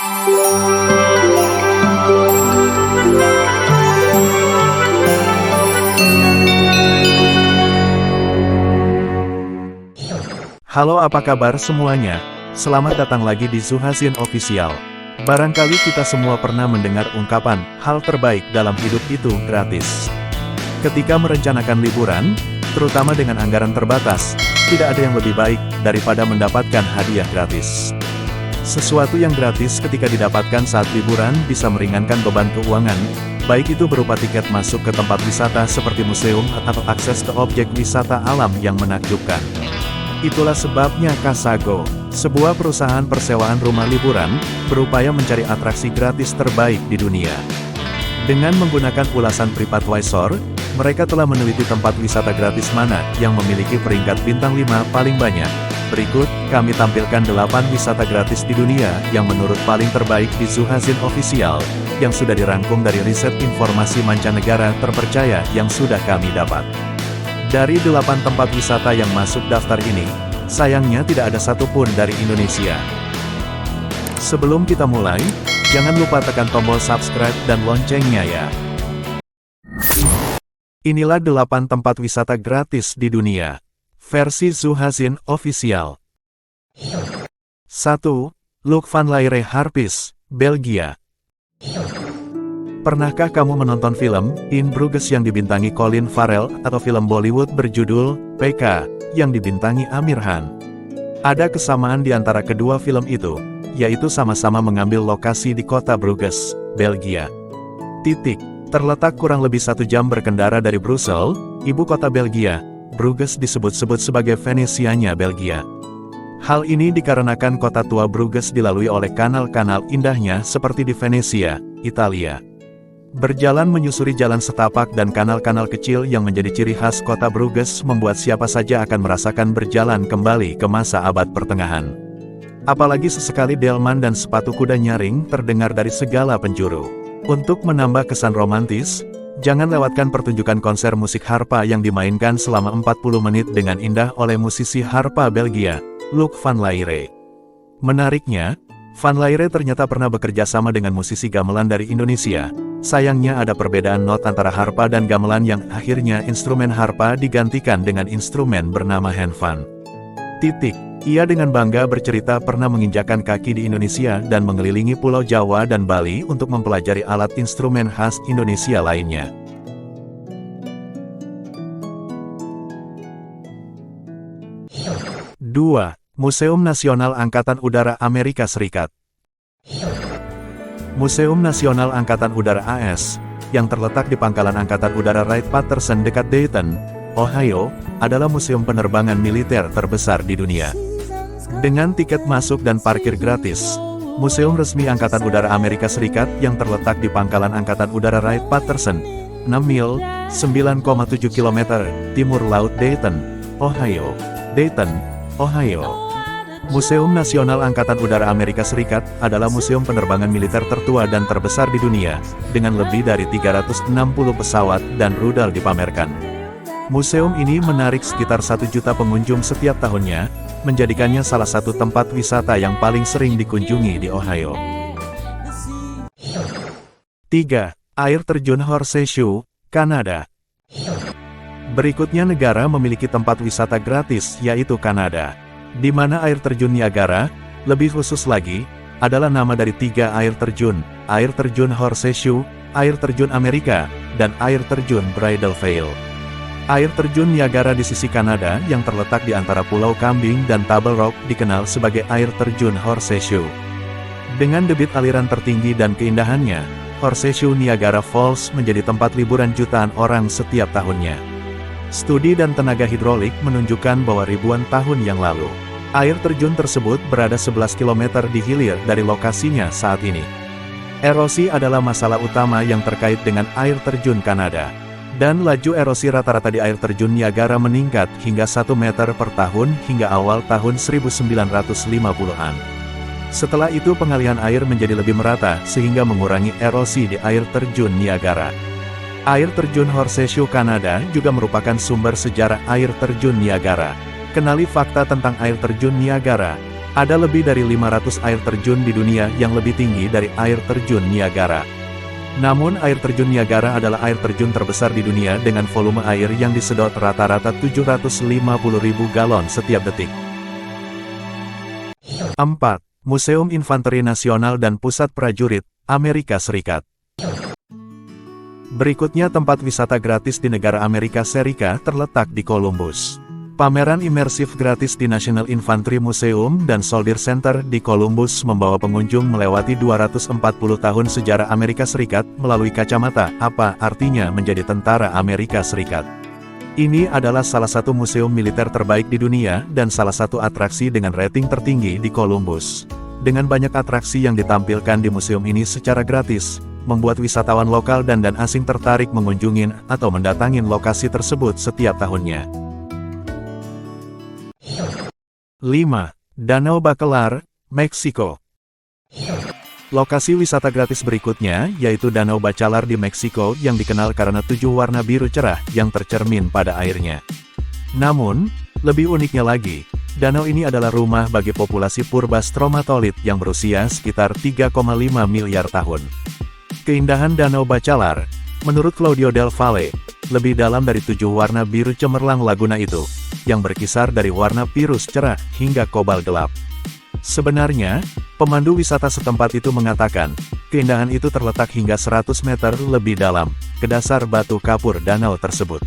Halo, apa kabar semuanya? Selamat datang lagi di Zuhazin Official. Barangkali kita semua pernah mendengar ungkapan, hal terbaik dalam hidup itu gratis. Ketika merencanakan liburan, terutama dengan anggaran terbatas, tidak ada yang lebih baik daripada mendapatkan hadiah gratis. Sesuatu yang gratis ketika didapatkan saat liburan bisa meringankan beban keuangan, baik itu berupa tiket masuk ke tempat wisata seperti museum atau akses ke objek wisata alam yang menakjubkan. Itulah sebabnya Kasago, sebuah perusahaan persewaan rumah liburan, berupaya mencari atraksi gratis terbaik di dunia. Dengan menggunakan ulasan TripAdvisor, mereka telah meneliti tempat wisata gratis mana yang memiliki peringkat bintang 5 paling banyak. Berikut, kami tampilkan 8 wisata gratis di dunia yang menurut paling terbaik di Zuhazin Official, yang sudah dirangkum dari riset informasi mancanegara terpercaya yang sudah kami dapat. Dari 8 tempat wisata yang masuk daftar ini, sayangnya tidak ada satupun dari Indonesia. Sebelum kita mulai, jangan lupa tekan tombol subscribe dan loncengnya ya. Inilah 8 tempat wisata gratis di dunia, versi Zuhazin Official. 1. Luc van Laere Harpis, Belgia. Pernahkah kamu menonton film In Bruges yang dibintangi Colin Farrell atau film Bollywood berjudul PK yang dibintangi Amir Khan? Ada kesamaan di antara kedua film itu, yaitu sama-sama mengambil lokasi di kota Bruges, Belgia. Terletak kurang lebih 1 jam berkendara dari Brussels, ibu kota Belgia. Bruges disebut-sebut sebagai Venesianya Belgia. Hal ini dikarenakan kota tua Bruges dilalui oleh kanal-kanal indahnya seperti di Venesia, Italia. Berjalan menyusuri jalan setapak dan kanal-kanal kecil yang menjadi ciri khas kota Bruges membuat siapa saja akan merasakan berjalan kembali ke masa abad pertengahan. Apalagi sesekali delman dan sepatu kuda nyaring terdengar dari segala penjuru. Untuk menambah kesan romantis, jangan lewatkan pertunjukan konser musik harpa yang dimainkan selama 40 menit dengan indah oleh musisi harpa Belgia, Luc van Laere. Menariknya, Van Laere ternyata pernah bekerja sama dengan musisi gamelan dari Indonesia. Sayangnya ada perbedaan not antara harpa dan gamelan yang akhirnya instrumen harpa digantikan dengan instrumen bernama handpan. Ia dengan bangga bercerita pernah menginjakan kaki di Indonesia dan mengelilingi Pulau Jawa dan Bali untuk mempelajari alat instrumen khas Indonesia lainnya. 2. Museum Nasional Angkatan Udara Amerika Serikat. Museum Nasional Angkatan Udara AS, yang terletak di Pangkalan Angkatan Udara Wright-Patterson dekat Dayton, Ohio, adalah museum penerbangan militer terbesar di dunia. Dengan tiket masuk dan parkir gratis, museum resmi Angkatan Udara Amerika Serikat yang terletak di Pangkalan Angkatan Udara Wright-Patterson, 6 mil, 9,7 km, timur laut Dayton, Ohio. Dayton, Ohio. Museum Nasional Angkatan Udara Amerika Serikat adalah museum penerbangan militer tertua dan terbesar di dunia, dengan lebih dari 360 pesawat dan rudal dipamerkan. Museum ini menarik sekitar 1 juta pengunjung setiap tahunnya, menjadikannya salah satu tempat wisata yang paling sering dikunjungi di Ohio. 3. Air Terjun Horseshoe, Kanada. Berikutnya negara memiliki tempat wisata gratis, yaitu Kanada, di mana air terjun Niagara, lebih khusus lagi, adalah nama dari 3 air terjun Horseshoe, air terjun Amerika, dan air terjun Bridal Veil. Air terjun Niagara di sisi Kanada yang terletak di antara Pulau Kambing dan Table Rock dikenal sebagai air terjun Horseshoe. Dengan debit aliran tertinggi dan keindahannya, Horseshoe Niagara Falls menjadi tempat liburan jutaan orang setiap tahunnya. Studi dan tenaga hidrolik menunjukkan bahwa ribuan tahun yang lalu, air terjun tersebut berada 11 km di hilir dari lokasinya saat ini. Erosi adalah masalah utama yang terkait dengan air terjun Kanada. Dan laju erosi rata-rata di air terjun Niagara meningkat hingga 1 meter per tahun hingga awal tahun 1950-an. Setelah itu pengalihan air menjadi lebih merata sehingga mengurangi erosi di air terjun Niagara. Air terjun Horseshoe Kanada juga merupakan sumber sejarah air terjun Niagara. Kenali fakta tentang air terjun Niagara. Ada lebih dari 500 air terjun di dunia yang lebih tinggi dari air terjun Niagara. Namun air terjun Niagara adalah air terjun terbesar di dunia dengan volume air yang disedot rata-rata 750.000 galon setiap detik. 4. Museum Infanteri Nasional dan Pusat Prajurit, Amerika Serikat. Berikutnya tempat wisata gratis di negara Amerika Serikat terletak di Columbus. Pameran imersif gratis di National Infantry Museum dan Soldier Center di Columbus membawa pengunjung melewati 240 tahun sejarah Amerika Serikat melalui kacamata apa artinya menjadi tentara Amerika Serikat. Ini adalah salah satu museum militer terbaik di dunia dan salah satu atraksi dengan rating tertinggi di Columbus. Dengan banyak atraksi yang ditampilkan di museum ini secara gratis, membuat wisatawan lokal dan asing tertarik mengunjungi atau mendatangin lokasi tersebut setiap tahunnya. 5. Danau Bacalar, Meksiko. Lokasi wisata gratis berikutnya yaitu Danau Bacalar di Meksiko yang dikenal karena 7 warna biru cerah yang tercermin pada airnya. Namun, lebih uniknya lagi, danau ini adalah rumah bagi populasi purba stromatolith yang berusia sekitar 3,5 miliar tahun. Keindahan Danau Bacalar, menurut Claudio Del Valle, lebih dalam dari 7 warna biru cemerlang Laguna itu, yang berkisar dari warna virus cerah hingga kobal gelap. Sebenarnya, pemandu wisata setempat itu mengatakan, keindahan itu terletak hingga 100 meter lebih dalam, ke dasar batu kapur danau tersebut,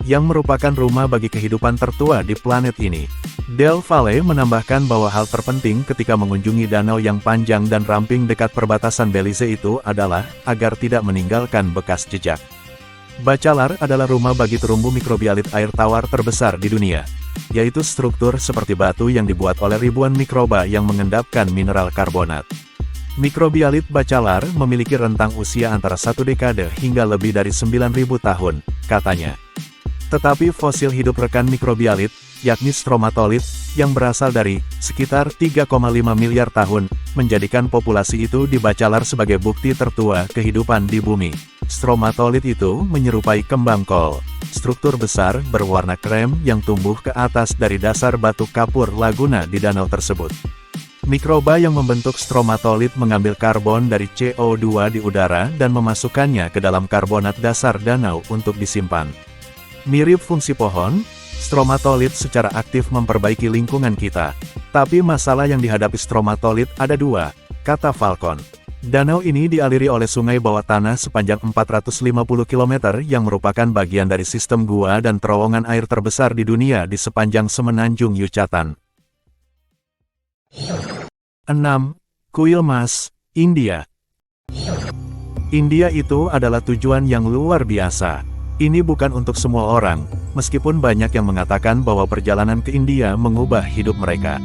yang merupakan rumah bagi kehidupan tertua di planet ini. Del Valle menambahkan bahwa hal terpenting ketika mengunjungi danau yang panjang dan ramping dekat perbatasan Belize itu adalah, agar tidak meninggalkan bekas jejak. Bacalar adalah rumah bagi terumbu mikrobialit air tawar terbesar di dunia, yaitu struktur seperti batu yang dibuat oleh ribuan mikroba yang mengendapkan mineral karbonat. Mikrobialit Bacalar memiliki rentang usia antara 1 dekade hingga lebih dari 9.000 tahun, katanya. Tetapi fosil hidup rekan mikrobialit, yakni stromatolith, yang berasal dari sekitar 3,5 miliar tahun, menjadikan populasi itu di Bacalar sebagai bukti tertua kehidupan di bumi. Stromatolith itu menyerupai kembang kol, struktur besar berwarna krem yang tumbuh ke atas dari dasar batu kapur Laguna di danau tersebut. Mikroba yang membentuk stromatolith mengambil karbon dari CO2 di udara dan memasukkannya ke dalam karbonat dasar danau untuk disimpan. Mirip fungsi pohon, stromatolith secara aktif memperbaiki lingkungan kita. Tapi masalah yang dihadapi stromatolith ada 2, kata Falcon. Danau ini dialiri oleh sungai bawah tanah sepanjang 450 km yang merupakan bagian dari sistem gua dan terowongan air terbesar di dunia di sepanjang semenanjung Yucatan. 6. Kuil Mas, India. India itu adalah tujuan yang luar biasa. Ini bukan untuk semua orang, meskipun banyak yang mengatakan bahwa perjalanan ke India mengubah hidup mereka.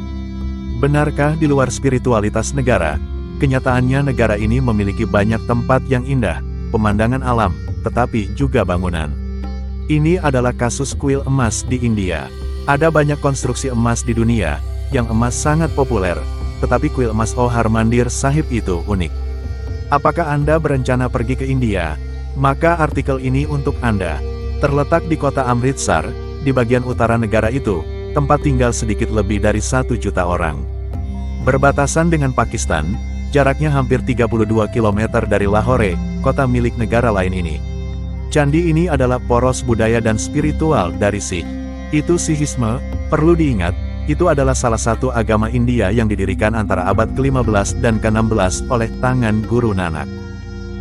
Benarkah di luar spiritualitas negara? Kenyataannya negara ini memiliki banyak tempat yang indah, pemandangan alam, tetapi juga bangunan. Ini adalah kasus kuil emas di India. Ada banyak konstruksi emas di dunia, yang emas sangat populer, tetapi kuil emas Oh Harmandir Sahib itu unik. Apakah Anda berencana pergi ke India? Maka artikel ini untuk Anda. Terletak di kota Amritsar, di bagian utara negara itu, tempat tinggal sedikit lebih dari 1 juta orang. Berbatasan dengan Pakistan, jaraknya hampir 32 km dari Lahore, kota milik negara lain ini. Candi ini adalah poros budaya dan spiritual dari Sikh. Itu Sikhisme, perlu diingat, itu adalah salah satu agama India yang didirikan antara abad ke-15 dan ke-16 oleh tangan Guru Nanak.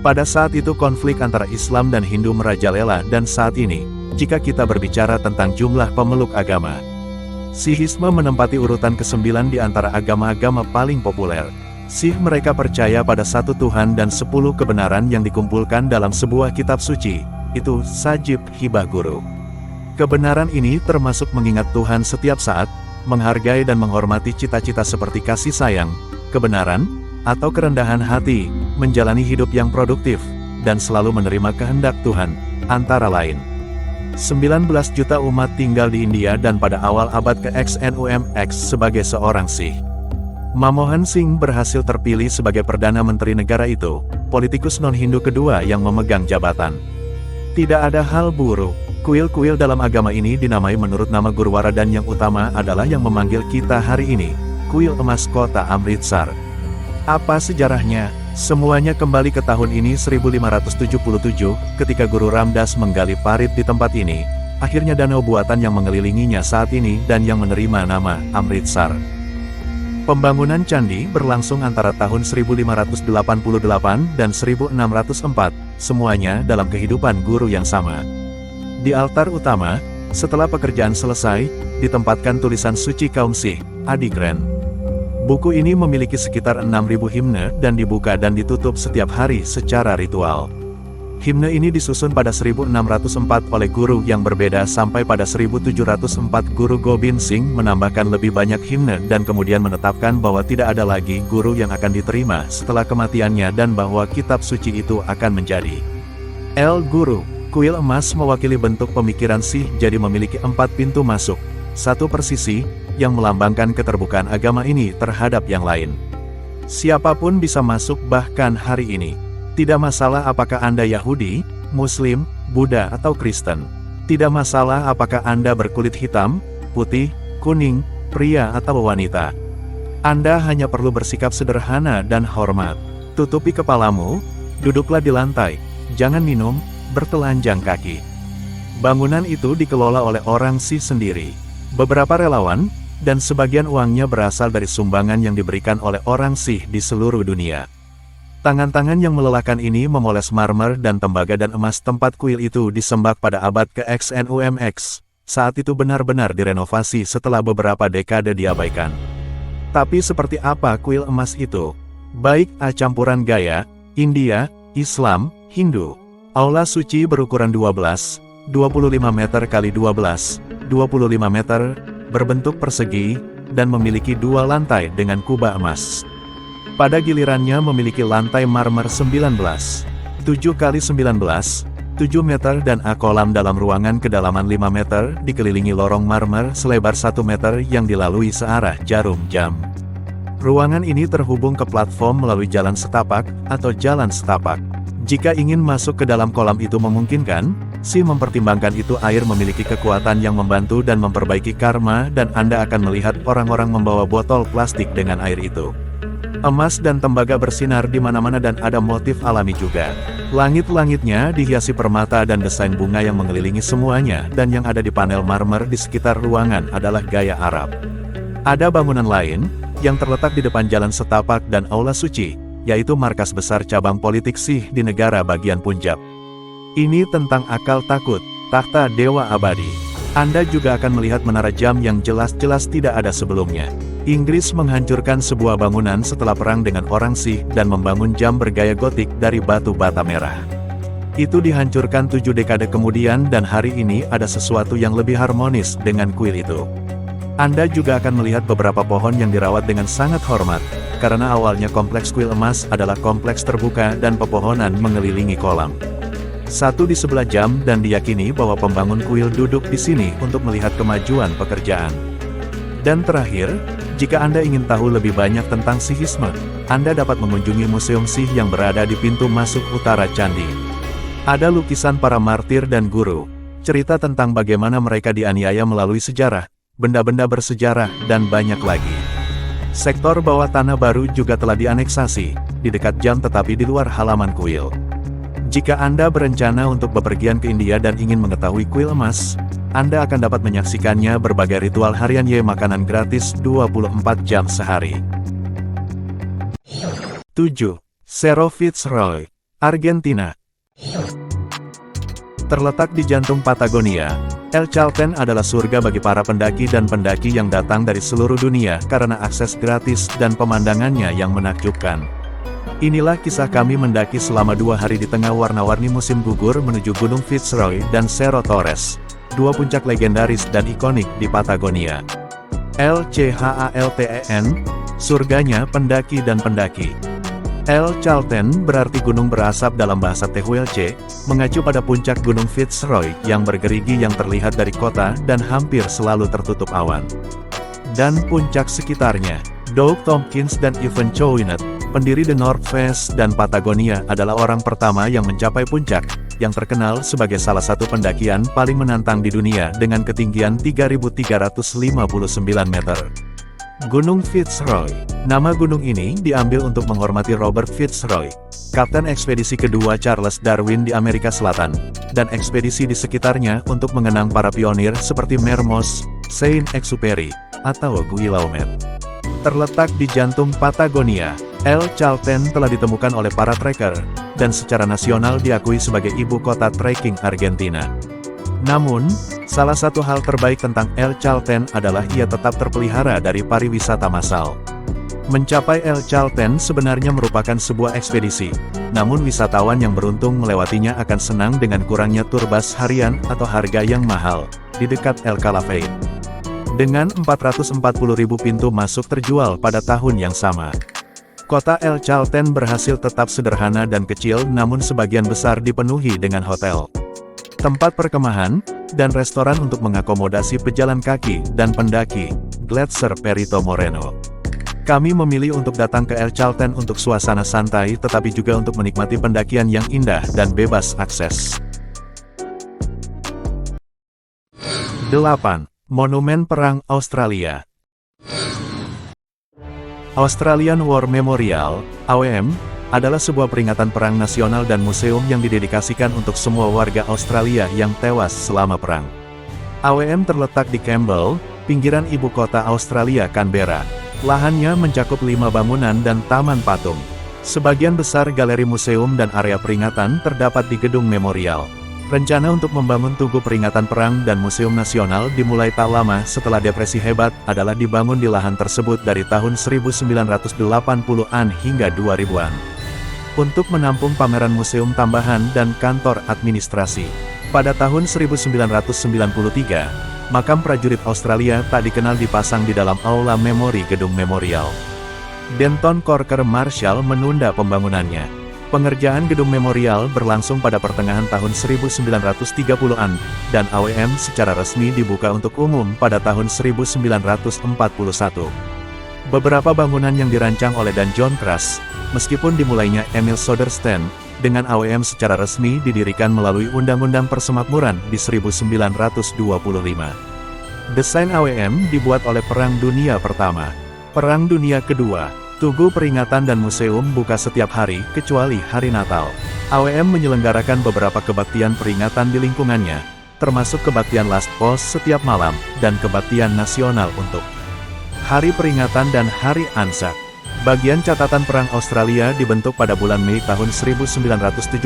Pada saat itu konflik antara Islam dan Hindu merajalela dan saat ini, jika kita berbicara tentang jumlah pemeluk agama, Sikhisme menempati urutan ke-9 di antara agama-agama paling populer. Sikh mereka percaya pada satu Tuhan dan 10 kebenaran yang dikumpulkan dalam sebuah kitab suci, itu Sajib Hibah Guru. Kebenaran ini termasuk mengingat Tuhan setiap saat, menghargai dan menghormati cita-cita seperti kasih sayang, kebenaran, atau kerendahan hati, menjalani hidup yang produktif, dan selalu menerima kehendak Tuhan, antara lain. 19 juta umat tinggal di India dan pada awal abad ke-XNUMX sebagai seorang Sikh. Manmohan Singh berhasil terpilih sebagai Perdana Menteri negara itu, politikus non-Hindu kedua yang memegang jabatan. Tidak ada hal buruk, kuil-kuil dalam agama ini dinamai menurut nama Gurwara dan yang utama adalah yang memanggil kita hari ini, kuil emas kota Amritsar. Apa sejarahnya? Semuanya kembali ke tahun ini 1577, ketika Guru Ramdas menggali parit di tempat ini. Akhirnya danau buatan yang mengelilinginya saat ini dan yang menerima nama Amritsar. Pembangunan candi berlangsung antara tahun 1588 dan 1604, semuanya dalam kehidupan guru yang sama. Di altar utama, setelah pekerjaan selesai, ditempatkan tulisan suci kaum Sikh, Adigren. Buku ini memiliki sekitar 6.000 himne dan dibuka dan ditutup setiap hari secara ritual. Himne ini disusun pada 1604 oleh guru yang berbeda sampai pada 1704 Guru Gobind Singh menambahkan lebih banyak himne dan kemudian menetapkan bahwa tidak ada lagi guru yang akan diterima setelah kematiannya dan bahwa kitab suci itu akan menjadi El Guru. Kuil emas mewakili bentuk pemikiran Sikh jadi memiliki 4 pintu masuk, satu per sisi, yang melambangkan keterbukaan agama ini terhadap yang lain. Siapapun bisa masuk bahkan hari ini. Tidak masalah apakah Anda Yahudi, Muslim, Buddha atau Kristen. Tidak masalah apakah Anda berkulit hitam, putih, kuning, pria atau wanita. Anda hanya perlu bersikap sederhana dan hormat. Tutupi kepalamu, duduklah di lantai, jangan minum, bertelanjang kaki. Bangunan itu dikelola oleh orang Sikh sendiri. Beberapa relawan, dan sebagian uangnya berasal dari sumbangan yang diberikan oleh orang Sikh di seluruh dunia. Tangan-tangan yang melelahkan ini memoles marmer dan tembaga dan emas tempat kuil itu disembah pada abad ke-XNUMX. Saat itu benar-benar direnovasi setelah beberapa dekade diabaikan. Tapi seperti apa kuil emas itu? Baik campuran gaya, India, Islam, Hindu. Aula suci berukuran 25 meter kali 25 meter, berbentuk persegi, dan memiliki 2 lantai dengan kubah emas. Pada gilirannya memiliki lantai marmer 19, 7 kali 19, 7 meter dan kolam dalam ruangan kedalaman 5 meter, dikelilingi lorong marmer selebar 1 meter yang dilalui searah jarum jam. Ruangan ini terhubung ke platform melalui jalan setapak, atau jalan setapak. Jika ingin masuk ke dalam kolam itu memungkinkan, Sikh mempertimbangkan itu air memiliki kekuatan yang membantu dan memperbaiki karma dan Anda akan melihat orang-orang membawa botol plastik dengan air itu. Emas dan tembaga bersinar di mana-mana dan ada motif alami juga. Langit-langitnya dihiasi permata dan desain bunga yang mengelilingi semuanya dan yang ada di panel marmer di sekitar ruangan adalah gaya Arab. Ada bangunan lain, yang terletak di depan jalan setapak dan aula suci, yaitu markas besar cabang politik Sikh di negara bagian Punjab. Ini tentang akal takut, takhta dewa abadi. Anda juga akan melihat menara jam yang jelas-jelas tidak ada sebelumnya. Inggris menghancurkan sebuah bangunan setelah perang dengan orang Sikh dan membangun jam bergaya gotik dari batu bata merah. Itu dihancurkan 7 dekade kemudian dan hari ini ada sesuatu yang lebih harmonis dengan kuil itu. Anda juga akan melihat beberapa pohon yang dirawat dengan sangat hormat, karena awalnya kompleks kuil emas adalah kompleks terbuka dan pepohonan mengelilingi kolam. Satu di sebelah jam dan diyakini bahwa pembangun kuil duduk di sini untuk melihat kemajuan pekerjaan. Dan terakhir, jika Anda ingin tahu lebih banyak tentang Sikhisme, Anda dapat mengunjungi Museum Sikh yang berada di pintu masuk utara candi. Ada lukisan para martir dan guru, cerita tentang bagaimana mereka dianiaya melalui sejarah, benda-benda bersejarah, dan banyak lagi. Sektor bawah tanah baru juga telah dianeksasi, di dekat jam tetapi di luar halaman kuil. Jika Anda berencana untuk bepergian ke India dan ingin mengetahui kuil emas, Anda akan dapat menyaksikannya berbagai ritual harian makanan gratis 24 jam sehari. 7. Cerro Fitzroy, Argentina. Terletak di jantung Patagonia, El Chaltén adalah surga bagi para pendaki dan pendaki yang datang dari seluruh dunia karena akses gratis dan pemandangannya yang menakjubkan. Inilah kisah kami mendaki selama 2 hari di tengah warna-warni musim gugur menuju Gunung Fitzroy dan Cerro Torres, 2 puncak legendaris dan ikonik di Patagonia. LCHALTEN, surganya pendaki dan pendaki. El Chaltén berarti gunung berasap dalam bahasa Tehuelche, mengacu pada puncak Gunung Fitzroy yang bergerigi yang terlihat dari kota dan hampir selalu tertutup awan. Dan puncak sekitarnya, Doug Tompkins dan Ivan Chouinard, pendiri The North Face dan Patagonia adalah orang pertama yang mencapai puncak, yang terkenal sebagai salah satu pendakian paling menantang di dunia dengan ketinggian 3.359 meter. Gunung Fitzroy. Nama gunung ini diambil untuk menghormati Robert Fitzroy, kapten ekspedisi kedua Charles Darwin di Amerika Selatan, dan ekspedisi di sekitarnya untuk mengenang para pionir seperti Mermoz, Saint-Exupéry, atau Guillaumet. Terletak di jantung Patagonia, El Chaltén telah ditemukan oleh para trekker, dan secara nasional diakui sebagai ibu kota trekking Argentina. Namun, salah satu hal terbaik tentang El Chaltén adalah ia tetap terpelihara dari pariwisata massal. Mencapai El Chaltén sebenarnya merupakan sebuah ekspedisi, namun wisatawan yang beruntung melewatinya akan senang dengan kurangnya turbas harian atau harga yang mahal, di dekat El Calafate. Dengan 440.000 pintu masuk terjual pada tahun yang sama. Kota El Chaltén berhasil tetap sederhana dan kecil namun sebagian besar dipenuhi dengan hotel, tempat perkemahan, dan restoran untuk mengakomodasi pejalan kaki dan pendaki, Gletser Perito Moreno. Kami memilih untuk datang ke El Chaltén untuk suasana santai tetapi juga untuk menikmati pendakian yang indah dan bebas akses. 8. Monumen Perang Australia. Australian War Memorial, AWM, adalah sebuah peringatan perang nasional dan museum yang didedikasikan untuk semua warga Australia yang tewas selama perang. AWM terletak di Campbell, pinggiran ibu kota Australia, Canberra. Lahannya mencakup 5 bangunan dan taman patung. Sebagian besar galeri museum dan area peringatan terdapat di gedung memorial. Rencana untuk membangun tugu peringatan perang dan museum nasional dimulai tak lama setelah depresi hebat adalah dibangun di lahan tersebut dari tahun 1980-an hingga 2000-an. Untuk menampung pameran museum tambahan dan kantor administrasi. Pada tahun 1993, makam prajurit Australia tak dikenal dipasang di dalam aula memori gedung memorial. Denton Corker Marshall menunda pembangunannya. Pengerjaan gedung memorial berlangsung pada pertengahan tahun 1930-an, dan AWM secara resmi dibuka untuk umum pada tahun 1941. Beberapa bangunan yang dirancang oleh Dan John Crush, meskipun dimulainya Emil Soderstern, dengan AWM secara resmi didirikan melalui Undang-Undang Persemakmuran di 1925. Desain AWM dibuat oleh Perang Dunia Pertama. Perang Dunia Kedua, tugu peringatan dan museum buka setiap hari, kecuali hari Natal. AWM menyelenggarakan beberapa kebaktian peringatan di lingkungannya, termasuk kebaktian Last Post setiap malam, dan kebaktian nasional untuk Hari Peringatan dan Hari Anzac. Bagian catatan perang Australia dibentuk pada bulan Mei tahun 1917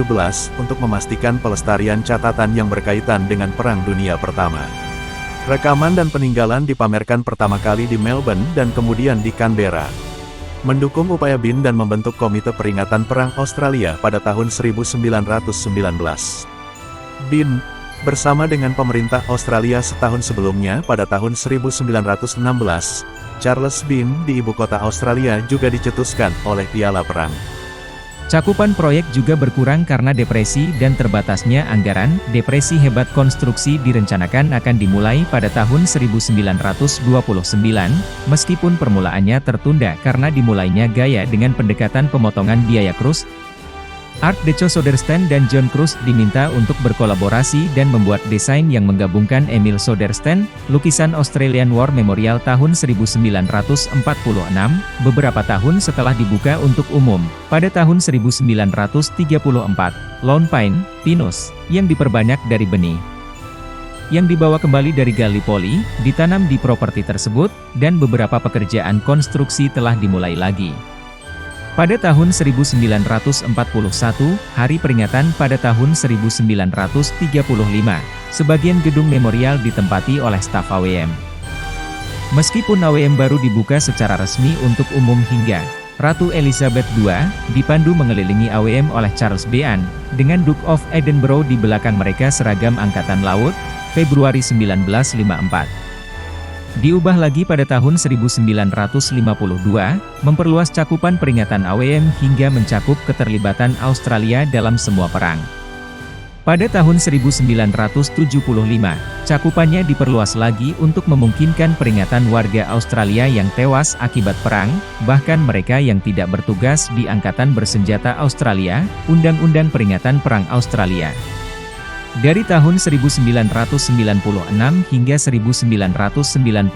untuk memastikan pelestarian catatan yang berkaitan dengan Perang Dunia Pertama. Rekaman dan peninggalan dipamerkan pertama kali di Melbourne dan kemudian di Canberra. Mendukung upaya BIN dan membentuk Komite Peringatan Perang Australia pada tahun 1919. BIN, bersama dengan pemerintah Australia setahun sebelumnya pada tahun 1916, Charles BIN di ibu kota Australia juga dicetuskan oleh Piala Perang. Cakupan proyek juga berkurang karena depresi dan terbatasnya anggaran. Depresi hebat konstruksi direncanakan akan dimulai pada tahun 1929, meskipun permulaannya tertunda karena dimulainya gaya dengan pendekatan pemotongan biaya krus. Art Deco Soderstern dan John Crush diminta untuk berkolaborasi dan membuat desain yang menggabungkan Emil Soderstern, lukisan Australian War Memorial tahun 1946, beberapa tahun setelah dibuka untuk umum, pada tahun 1934, Lone Pine, pinus, yang diperbanyak dari benih, yang dibawa kembali dari Gallipoli, ditanam di properti tersebut, dan beberapa pekerjaan konstruksi telah dimulai lagi. Pada tahun 1941, hari peringatan pada tahun 1935, sebagian gedung memorial ditempati oleh staf AWM. Meskipun AWM baru dibuka secara resmi untuk umum hingga Ratu Elizabeth II, dipandu mengelilingi AWM oleh Charles Bean, dengan Duke of Edinburgh di belakang mereka seragam Angkatan Laut, Februari 1954. Diubah lagi pada tahun 1952, memperluas cakupan peringatan AWM hingga mencakup keterlibatan Australia dalam semua perang. Pada tahun 1975, cakupannya diperluas lagi untuk memungkinkan peringatan warga Australia yang tewas akibat perang, bahkan mereka yang tidak bertugas di Angkatan Bersenjata Australia, Undang-Undang Peringatan Perang Australia. Dari tahun 1996 hingga 1999,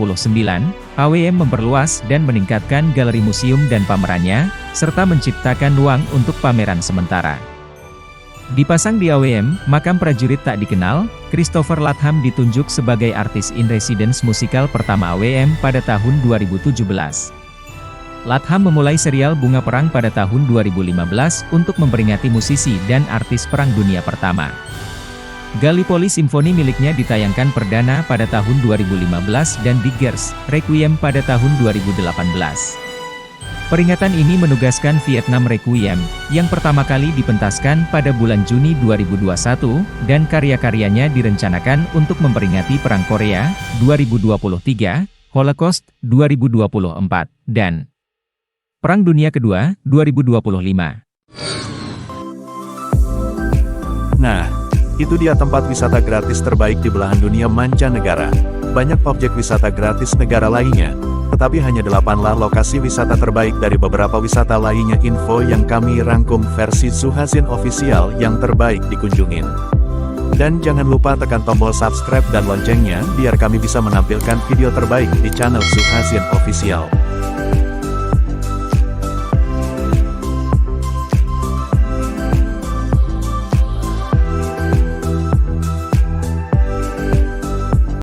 AWM memperluas dan meningkatkan galeri museum dan pamerannya, serta menciptakan ruang untuk pameran sementara. Dipasang di AWM, makam prajurit tak dikenal, Christopher Latham ditunjuk sebagai artis in residence musikal pertama AWM pada tahun 2017. Latham memulai serial Bunga Perang pada tahun 2015 untuk memperingati musisi dan artis Perang Dunia Pertama. Gallipoli Simfoni miliknya ditayangkan perdana pada tahun 2015 dan Diggers, Requiem pada tahun 2018. Peringatan ini menugaskan Vietnam Requiem, yang pertama kali dipentaskan pada bulan Juni 2021, dan karya-karyanya direncanakan untuk memperingati Perang Korea, 2023, Holocaust, 2024, dan Perang Dunia Kedua, 2025. Nah, itu dia tempat wisata gratis terbaik di belahan dunia mancanegara. Banyak objek wisata gratis negara lainnya, tetapi hanya 8 lokasi wisata terbaik dari beberapa wisata lainnya. Info yang kami rangkum versi Suhazin Official yang terbaik dikunjungin. Dan jangan lupa tekan tombol subscribe dan loncengnya, biar kami bisa menampilkan video terbaik di channel Suhazin Official.